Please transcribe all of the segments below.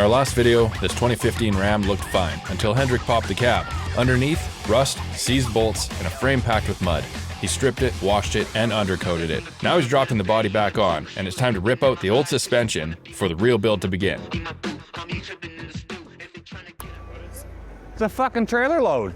our last video, this 2015 Ram looked fine until Hendrik popped the cab. Underneath, rust, seized bolts, and a frame packed with mud. He stripped it, washed it, and undercoated it. Now he's dropping the body back on, and it's time to rip out the old suspension for the real build to begin. It's a fucking trailer load.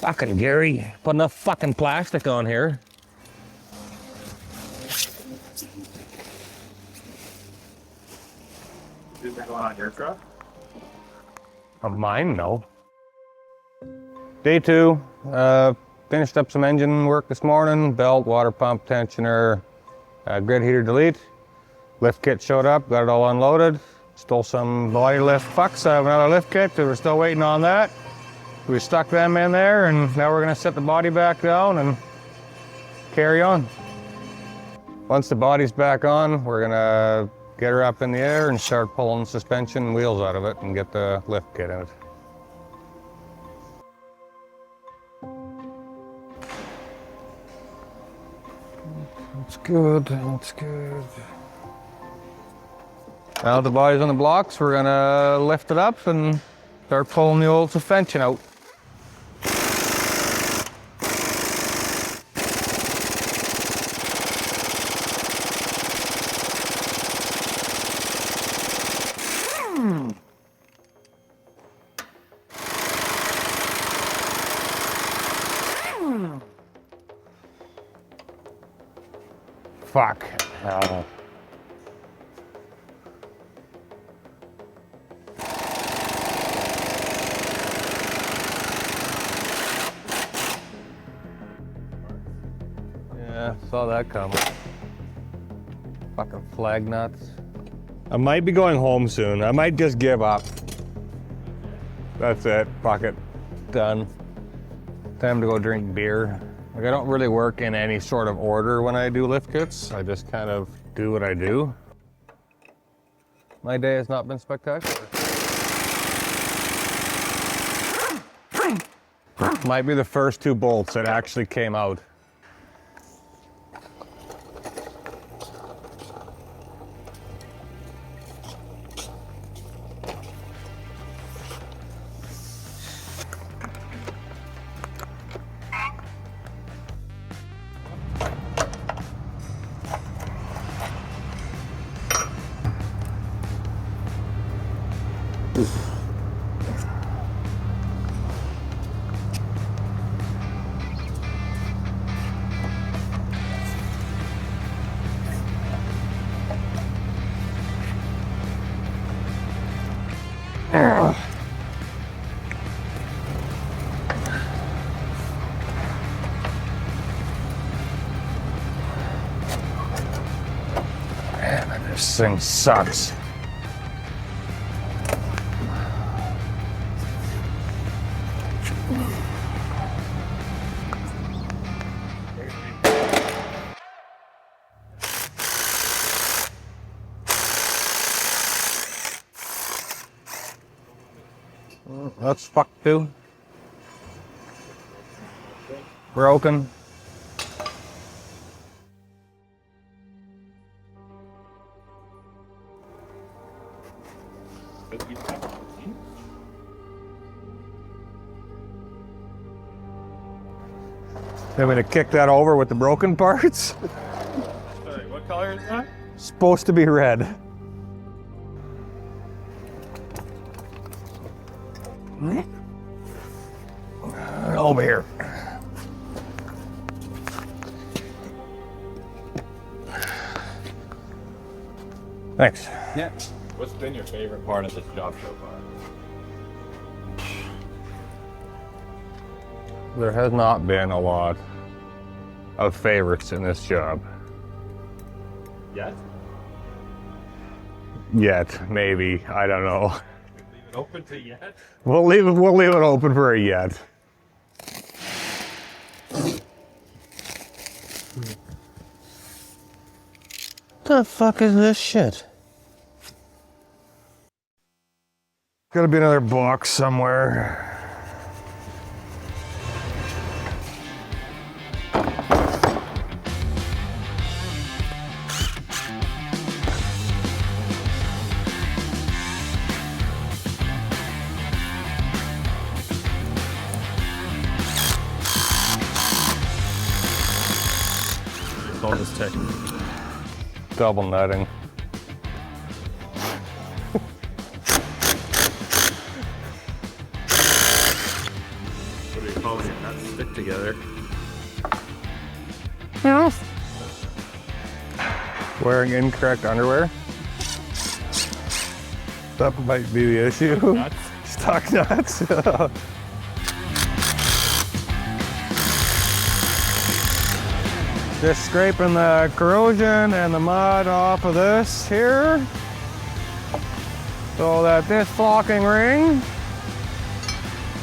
Fucking Gary, put enough fucking plastic on here. Is that going on your truck? Of mine, no. Day 2, finished up some engine work this morning. Belt, water pump, tensioner, grid heater delete. Lift kit showed up, got it all unloaded. Stole some body lift fucks. I have another lift kit, we're still waiting on that. We stuck them in there, and now we're gonna set the body back down and carry on. Once the body's back on, we're gonna get her up in the air and start pulling suspension and wheels out of it and get the lift kit in it. That's good, that's good. Now the body's on the blocks, we're gonna lift it up and start pulling the old suspension out. Fuck. Yeah, saw that coming. Fucking flag nuts. I might be going home soon. I might just give up. That's it. Fuck it. Done. Time to go drink beer. Like, I don't really work in any sort of order when I do lift kits. I just kind of do what I do. My day has not been spectacular. Might be the first 2 bolts that actually came out. Man, this thing sucks. That's fucked too. Broken. I'm gonna kick that over with the broken parts. Sorry, what color is that? Supposed to be red. over here. Thanks. Yeah. What's been your favorite part of this job so far? There has not been a lot of favorites in this job. Yes. Yet, maybe. I don't know. Leave it open to yet? We'll leave it open for a yet. The fuck is this shit? Gotta be another box somewhere. All this tech. Double nutting. What do you call it? Not stick together. Wearing incorrect underwear. That might be the issue. Nuts. Stuck nuts. Just scraping the corrosion and the mud off of this here so that this flocking ring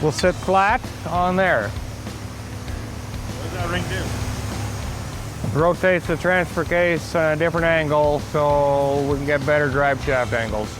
will sit flat on there. What does that ring do? Rotates the transfer case at a different angle so we can get better drive shaft angles.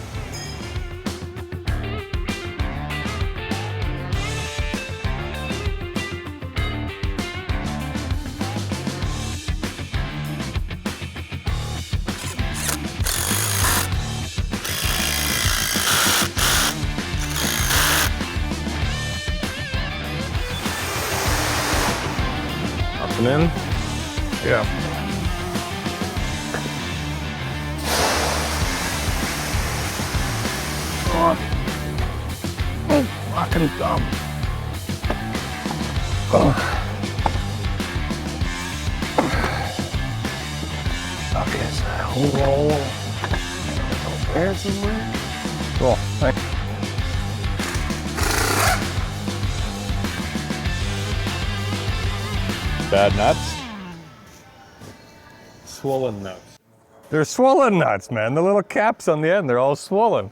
Up and in. Yeah. Oh, fucking dumb. Okay, so roll there somewhere. Cool. Thanks. Bad nuts? Swollen nuts. They're swollen nuts, man. The little caps on the end, they're all swollen.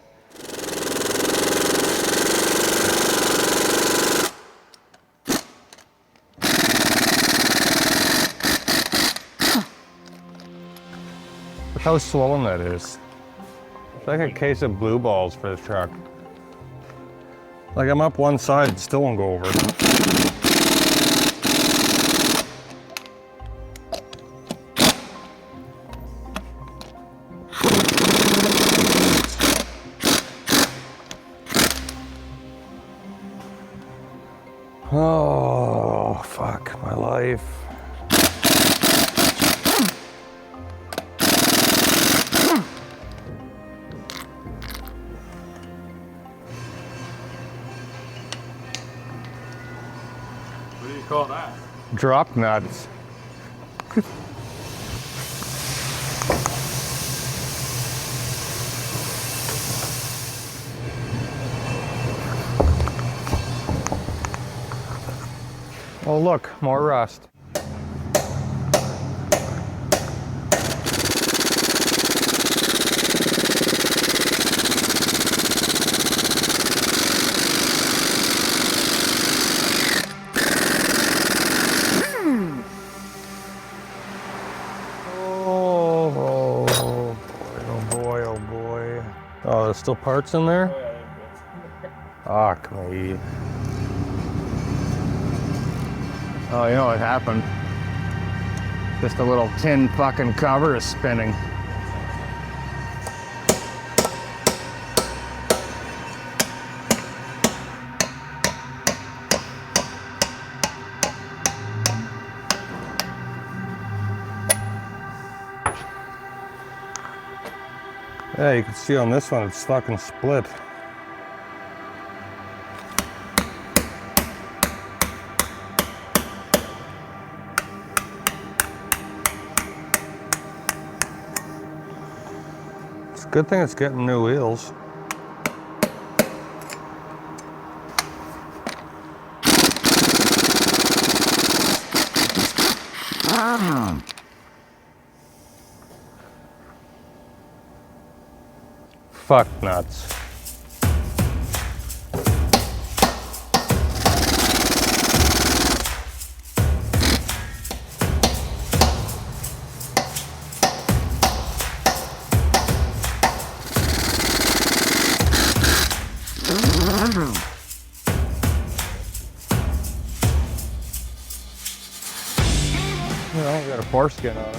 Look how swollen that is. It's like a case of blue balls for the truck. Like I'm up one side, it still won't go over. Oh, fuck my life. What do you call that? Drop nuts. Oh look, more rust. Oh boy, oh boy. Oh, there's still parts in there? Fuck me. Oh, you know what happened? Just a little tin fucking cover is spinning. Yeah, you can see on this one, it's fucking split. Good thing it's getting new wheels. Fuck nuts. Well, got a foreskin on it.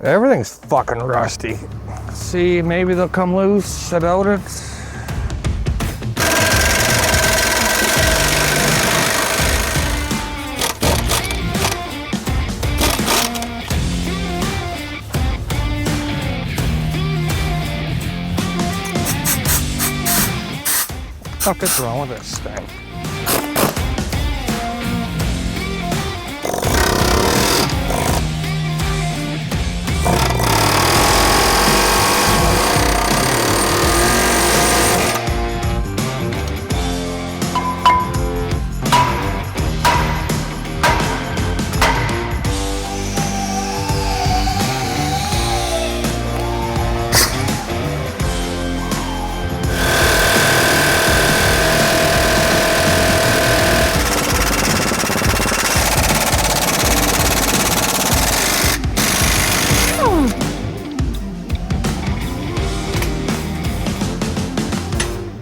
Everything's fucking rusty. See, maybe they'll come loose without it. What the fuck is wrong with this thing?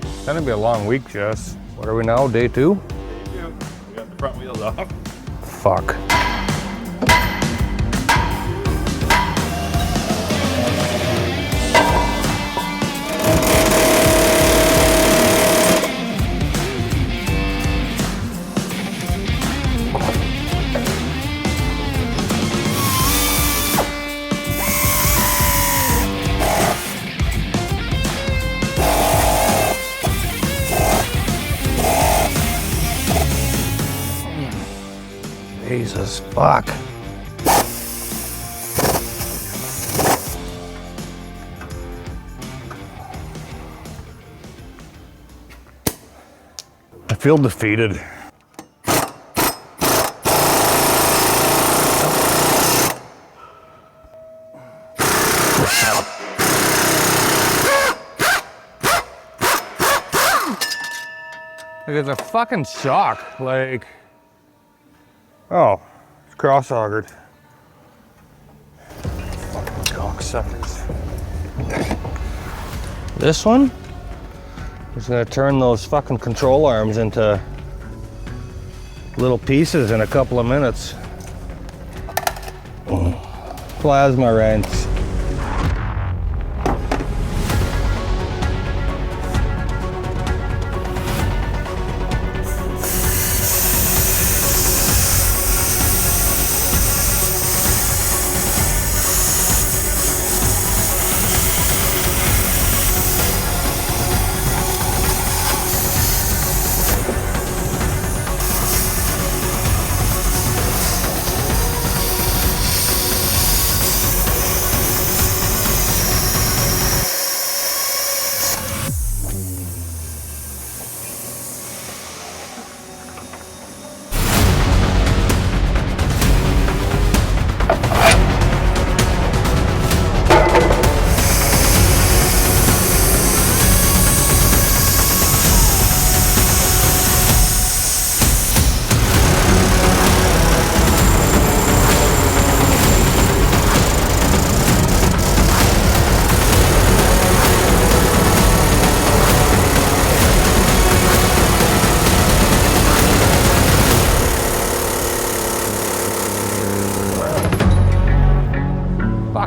It's gonna be a long week, Jess. What are we now, day 2? Yeah, we got the front wheels off. Fuck. Jesus, fuck. I feel defeated. Like, it's a fucking shock, like... Oh, it's cross-augered. Fucking cocksuckers. This one is gonna turn those fucking control arms into little pieces in a couple of minutes. Plasma wrench.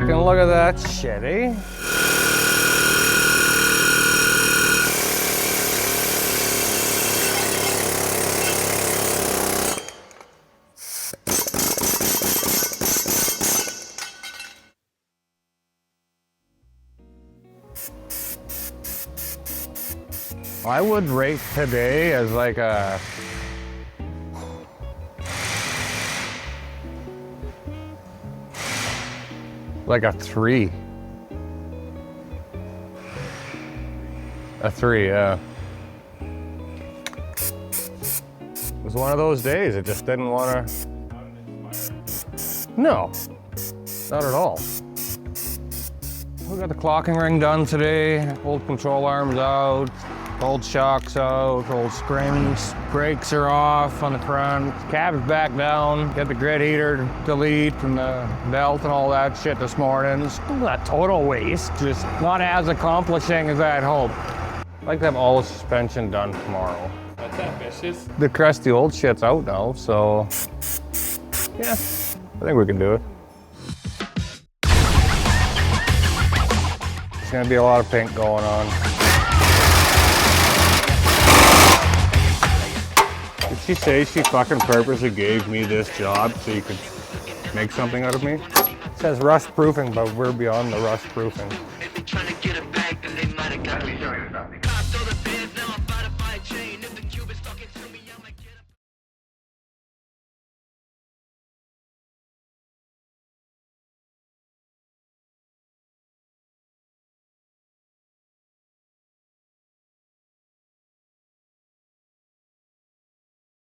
fucking look at that shit, eh? I would rate today as like a like a 3. A 3, yeah. It was one of those days, it just didn't want to. No, not at all. We got the clocking ring done today, old control arms out, old shocks out, old springs, brakes are off on the front, cab's back down, got the grid heater delete and the belt and all that shit this morning. It's not total waste, just not as accomplishing as I had hoped. I'd like to have all the suspension done tomorrow. That's ambitious. The crusty old shit's out now, so yeah, I think we can do it. There's gonna be a lot of paint going on. Did she say she fucking purposely gave me this job so you could make something out of me? It says rust proofing, but we're beyond the rust proofing. Trying to get it back and they might have got me.